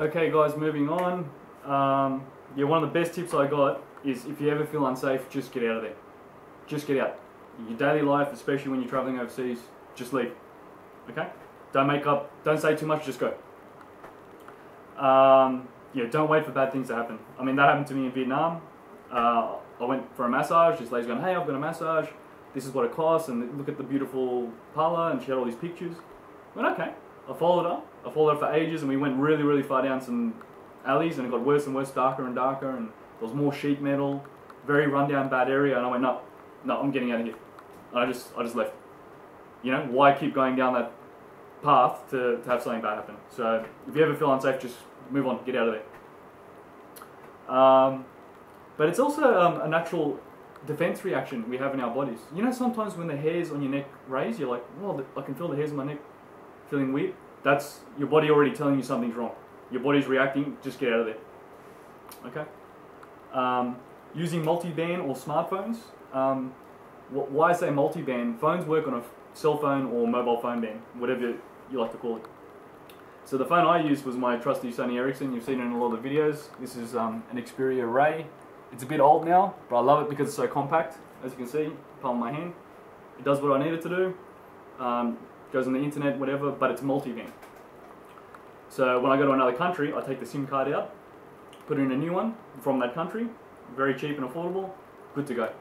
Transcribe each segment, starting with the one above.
Okay guys, moving on. Yeah, one of the best tips I got is if you ever feel unsafe, just get out of there. Just get out. Your daily life, especially when you're traveling overseas, just leave. Okay? Don't make up, don't say too much, just go. Yeah, don't wait for bad things to happen. I mean, that happened to me in Vietnam. I went for a massage. This lady's going, hey, I've got a massage. This is what it costs, and look at the beautiful parlour, and she had all these pictures. I went, okay. I followed her. I followed her for ages, and we went really, really far down some alleys, and it got worse and worse, darker and darker, and there was more sheet metal, very rundown, bad area, and I went, no, I'm getting out of here. And I just left. You know, why keep going down that path to have something bad happen? So if you ever feel unsafe, just move on, get out of there. But it's also a natural defense reaction we have in our bodies. You know, sometimes when the hairs on your neck raise, you're like, oh, I can feel the hairs on my neck feeling weird. That's your body already telling you something's wrong. Your body's reacting, just get out of there. Okay? Using multi-band or smartphones. Why I say multi-band, phones work on a cell phone or mobile phone band, whatever you like to call it. So the phone I used was my trusty Sony Ericsson. You've seen it in a lot of the videos. This is an Xperia Ray. It's a bit old now, but I love it because it's so compact. As you can see, palm of my hand. It does what I need it to do. Goes on the internet, whatever, but it's multi-band. So when I go to another country, I take the SIM card out, put in a new one from that country, very cheap and affordable, good to go.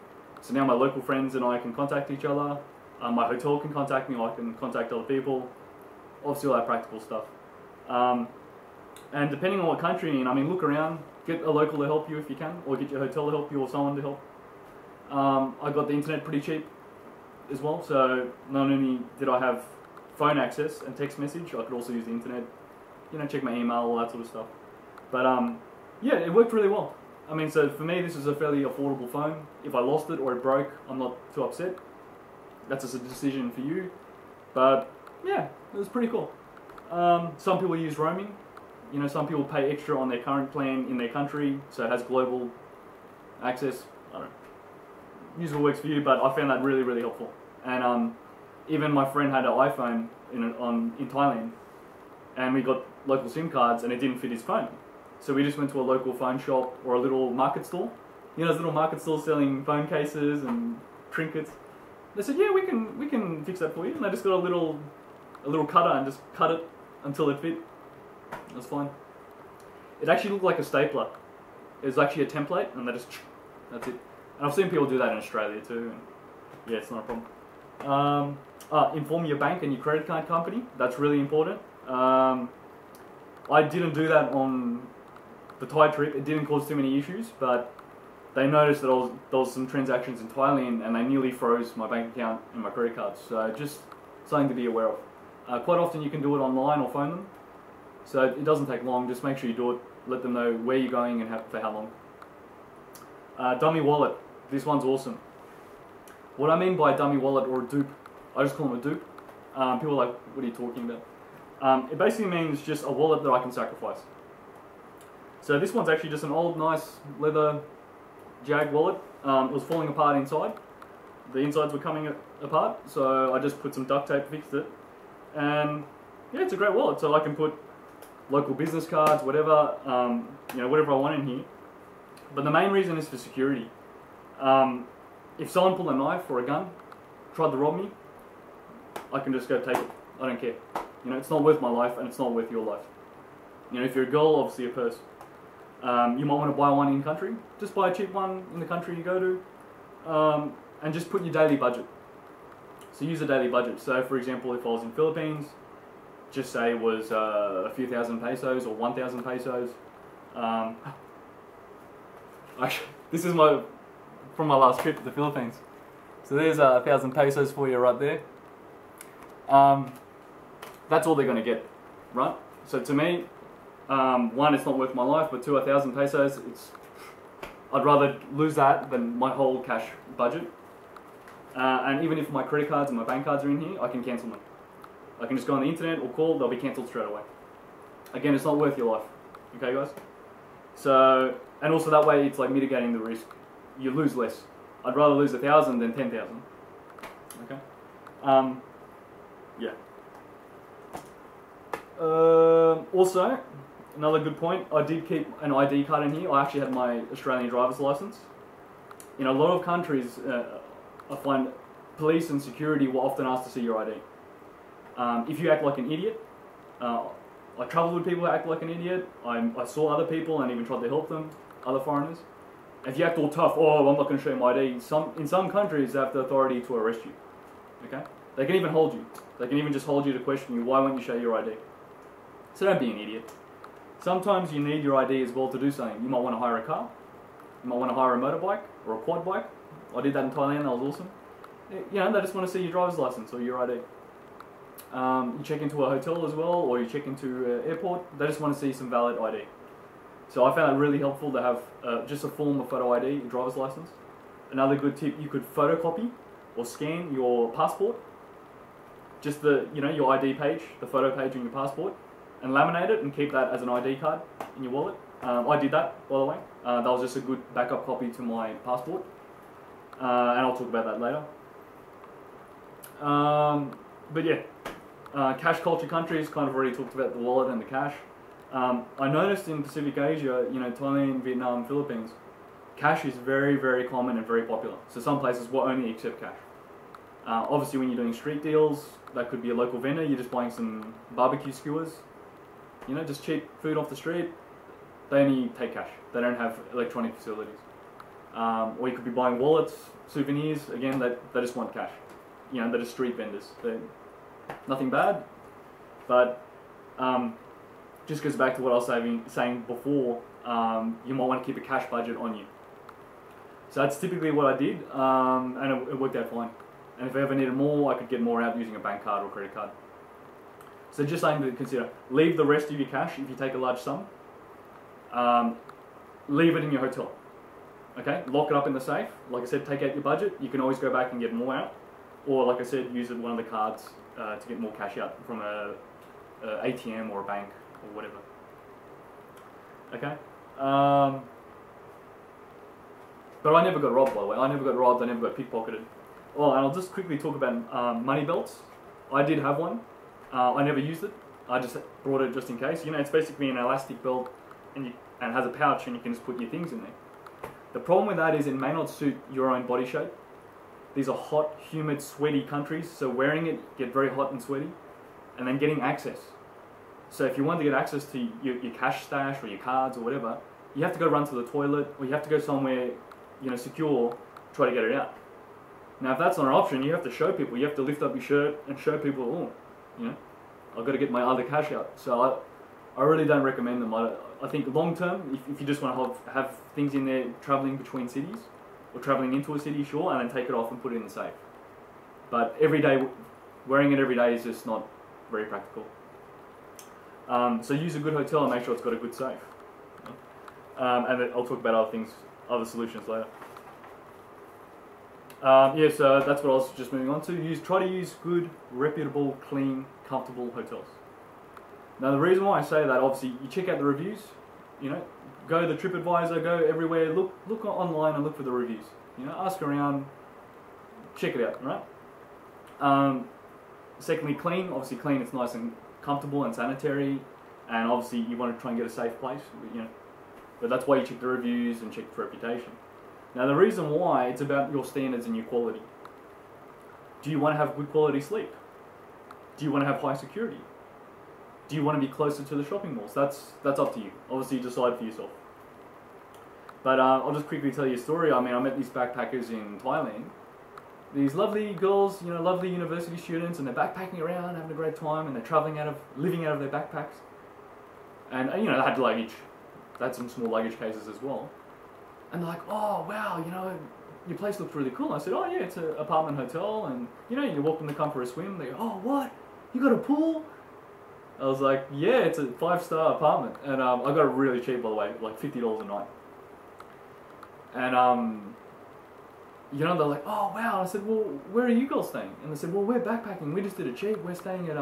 So now my local friends and I can contact each other, my hotel can contact me, I can contact other people, obviously all that practical stuff. And depending on what country you're in, I mean, look around, get a local to help you if you can, or get your hotel to help you or someone to help. I got the internet pretty cheap as well, so not only did I have phone access and text message, I could also use the internet, you know, check my email, all that sort of stuff. But yeah, it worked really well. I mean, so for me, this is a fairly affordable phone. If I lost it or it broke, I'm not too upset. That's just a decision for you. But yeah, it was pretty cool. Some people use roaming. You know, some people pay extra on their current plan in their country, so it has global access. I don't know. Use what works for you, but I found that really, really helpful. And even my friend had an iPhone in Thailand, and we got local SIM cards, and it didn't fit his phone. So we just went to a local phone shop or a little market store. You know, those little market stores selling phone cases and trinkets. They said, yeah, we can fix that for you. And I just got a little cutter and just cut it until it fit. That's fine. It actually looked like a stapler. It was actually a template, and that's it. And I've seen people do that in Australia too. And yeah, it's not a problem. Inform your bank and your credit card company. That's really important. I didn't do that on the Thai trip. It didn't cause too many issues, but they noticed that there was some transactions in Thailand, and they nearly froze my bank account and my credit cards. So just something to be aware of. Quite often you can do it online or phone them. So it doesn't take long, just make sure you do it, let them know where you're going and for how long. Dummy wallet, this one's awesome. What I mean by a dummy wallet or a dupe, I just call them a dupe. People are like, what are you talking about? It basically means just a wallet that I can sacrifice. So this one's actually just an old nice leather Jag wallet. It was falling apart inside. The insides were coming apart, so I just put some duct tape, fixed it. And yeah, it's a great wallet, so I can put local business cards, whatever, you know, whatever I want in here. But the main reason is for security. If someone pulled a knife or a gun, tried to rob me, I can just go take it. I don't care. You know, it's not worth my life, and it's not worth your life. You know, if you're a girl, obviously a purse. You might want to buy one in country. Just buy a cheap one in the country you go to, and just put your daily budget. So use a daily budget. So for example, if I was in Philippines, just say it was a few thousand pesos or 1,000 pesos. Actually, this is from my last trip to the Philippines. So there's 1,000 pesos for you right there. That's all they're going to get, right? So to me, one, it's not worth my life, but two, 1,000 pesos, I'd rather lose that than my whole cash budget. And even if my credit cards and my bank cards are in here, I can cancel them. I can just go on the internet or call, they'll be cancelled straight away. Again, it's not worth your life. Okay, guys? So, and also that way it's like mitigating the risk. You lose less. I'd rather lose 1,000 than 10,000. Okay? Yeah. Also, another good point. I did keep an ID card in here. I actually had my Australian driver's license. In a lot of countries, I find police and security will often ask to see your ID. If you act like an idiot, I travelled with people who act like an idiot. I saw other people and even tried to help them, other foreigners. If you act all tough, oh, I'm not going to show you my ID. In some countries, they have the authority to arrest you. Okay, they can even hold you. They can even just hold you to question you. Why won't you show your ID? So don't be an idiot. Sometimes you need your ID as well to do something. You might want to hire a car. You might want to hire a motorbike or a quad bike. I did that in Thailand. That was awesome. You know, they just want to see your driver's license or your ID. You check into a hotel as well, or you check into an airport. They just want to see some valid ID. So I found it really helpful to have just a form of photo ID, your driver's license. Another good tip: you could photocopy or scan your passport, just your ID page, the photo page on your passport, and laminate it and keep that as an ID card in your wallet. I did that, by the way. That was just a good backup copy to my passport, and I'll talk about that later. But yeah, cash culture countries, kind of already talked about the wallet and the cash. I noticed in Pacific Asia, Thailand, Vietnam, Philippines, cash is very, very common and very popular. So some places will only accept cash. Obviously when you're doing street deals, that could be a local vendor, you're just buying some barbecue skewers, just cheap food off the street. They only take cash. They don't have electronic facilities. Or you could be buying wallets, souvenirs, again, they just want cash. They're just street vendors. They're nothing bad, but just goes back to what I was saying before, you might want to keep a cash budget on you. So that's typically what I did, and it worked out fine. And if I ever needed more, I could get more out using a bank card or credit card. So just something to consider. Leave the rest of your cash if you take a large sum. Leave it in your hotel. Okay, lock it up in the safe. Like I said, take out your budget. You can always go back and get more out. Or like I said, use one of the cards to get more cash out from a ATM or a bank or whatever. Okay. But I never got robbed, by the way. I never got robbed. I never got pickpocketed. Oh, and I'll just quickly talk about money belts. I did have one. I never used it. I just brought it just in case. It's basically an elastic belt and has a pouch and you can just put your things in there. The problem with that is it may not suit your own body shape. These are hot, humid, sweaty countries, so wearing it, get very hot and sweaty, and then getting access. So if you want to get access to your cash stash or your cards or whatever, you have to go run to the toilet or you have to go somewhere, secure, try to get it out. Now if that's not an option, you have to show people, you have to lift up your shirt and show people, I've got to get my other cash out. So I really don't recommend them. I think long term, if you just want to have things in there traveling between cities, or traveling into a city, sure, and then take it off and put it in the safe. But wearing it every day is just not very practical. So use a good hotel and make sure it's got a good safe. And then I'll talk about other solutions later. So that's what I was just moving on to. Try to use good, reputable, clean, comfortable hotels. Now the reason why I say that, obviously, you check out the reviews. Go to TripAdvisor, go everywhere. Look online and look for the reviews. Ask around, check it out. Right. Secondly, clean. Obviously, clean. It's nice and comfortable and sanitary. And obviously, you want to try and get a safe place. But that's why you check the reviews and check for reputation. Now the reason why, it's about your standards and your quality. Do you want to have good quality sleep? Do you want to have high security? Do you want to be closer to the shopping malls? That's up to you. Obviously, decide for yourself. But I'll just quickly tell you a story. I met these backpackers in Thailand. These lovely girls, lovely university students, and they're backpacking around, having a great time, and they're living out of their backpacks. And they had luggage. They had some small luggage cases as well. And they're like, oh, wow, your place looks really cool. I said, oh, yeah, it's an apartment hotel, and, you're welcome to come for a swim. They go, oh, what? You got a pool? I was like, yeah, it's a 5-star apartment. And I got it really cheap, by the way, like $50 a night. And, they're like, oh, wow. I said, well, where are you girls staying? And they said, well, we're backpacking. We just did it cheap. We're staying at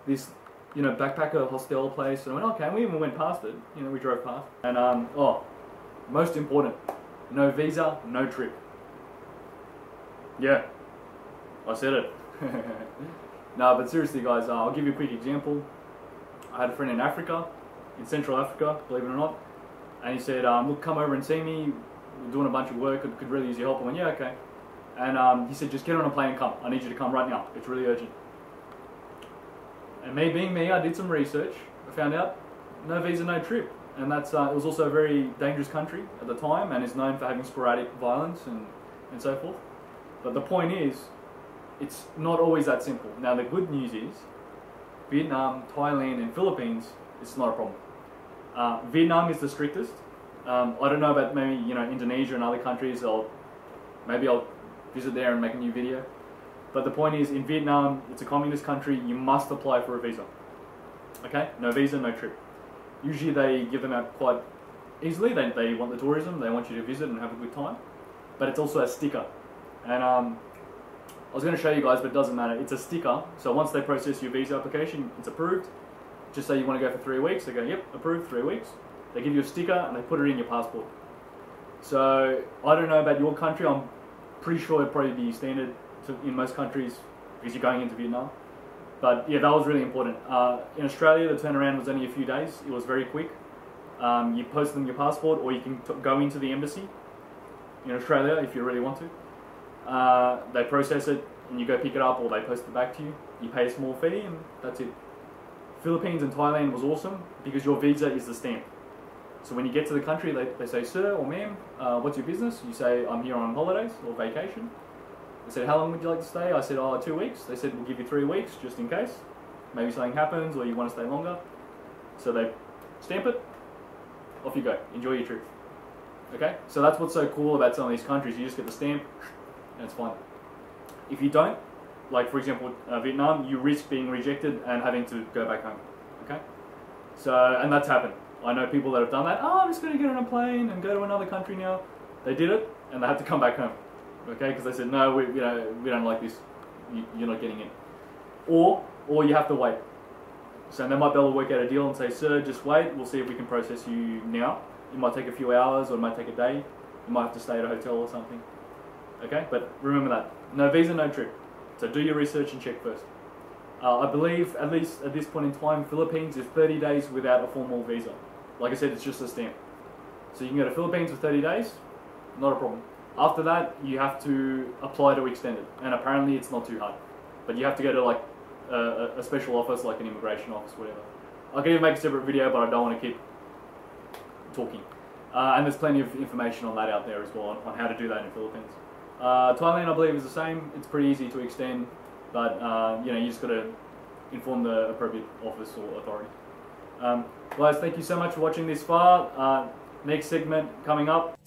this, backpacker hostel place. And I went, okay. And we even went past it. We drove past. And, most important, no visa, no trip. Yeah, I said it. No, but seriously, guys, I'll give you a quick example. I had a friend in Africa. in Central Africa, believe it or not. And he said, look, come over and see me. We're doing a bunch of work. Could really use your help. I went, yeah, okay. And he said, just get on a plane and come. I need you to come right now. It's really urgent. And me being me, I did some research. I found out no visa, no trip. And that's it was also a very dangerous country at the time and is known for having sporadic violence and so forth. But the point is, it's not always that simple. Now the good news is, Vietnam, Thailand and Philippines, it's not a problem. Vietnam is the strictest. I don't know about maybe Indonesia and other countries. Maybe I'll visit there and make a new video. But the point is, in Vietnam, it's a communist country. You must apply for a visa. Okay, no visa, no trip. Usually they give them out quite easily. They want the tourism. They want you to visit and have a good time. But it's also a sticker. And I was going to show you guys, but it doesn't matter. It's a sticker. So once they process your visa application, it's approved. Just say you want to go for 3 weeks. They go, yep, approved, 3 weeks. They give you a sticker and they put it in your passport. So I don't know about your country. I'm pretty sure it'd probably be standard in most countries because you're going into Vietnam. But yeah, that was really important. In Australia, the turnaround was only a few days. It was very quick. You post them your passport, or you can go into the embassy in Australia if you really want to. They process it, and you go pick it up, or they post it back to you. You pay a small fee, and that's it. Philippines and Thailand was awesome because your visa is the stamp. So when you get to the country, they say, sir or ma'am, what's your business? You say, I'm here on holidays or vacation. They said, how long would you like to stay? I said, 2 weeks. They said, we'll give you 3 weeks just in case. Maybe something happens or you want to stay longer. So they stamp it, off you go. Enjoy your trip. Okay? So that's what's so cool about some of these countries. You just get the stamp and it's fine. If you don't, like for example Vietnam, you risk being rejected and having to go back home. Okay? So, and that's happened. I know people that have done that. Oh, I'm just going to get on a plane and go to another country now. They did it and they had to come back home. Okay, because they said, no, we don't like this, you're not getting in. Or you have to wait. So they might be able to work out a deal and say, sir, just wait, we'll see if we can process you now. It might take a few hours or it might take a day. You might have to stay at a hotel or something. Okay, but remember that. No visa, no trip. So do your research and check first. I believe, at least at this point in time, Philippines is 30 days without a formal visa. Like I said, it's just a stamp. So you can go to Philippines for 30 days, not a problem. After that, you have to apply to extend it, and apparently it's not too hard. But you have to go to like a special office, like an immigration office, whatever. I can even make a separate video, but I don't want to keep talking. And there's plenty of information on that out there as well, on how to do that in the Philippines. Thailand, I believe, is the same. It's pretty easy to extend, but you just got to inform the appropriate office or authority. Guys, thank you so much for watching this far. Next segment coming up.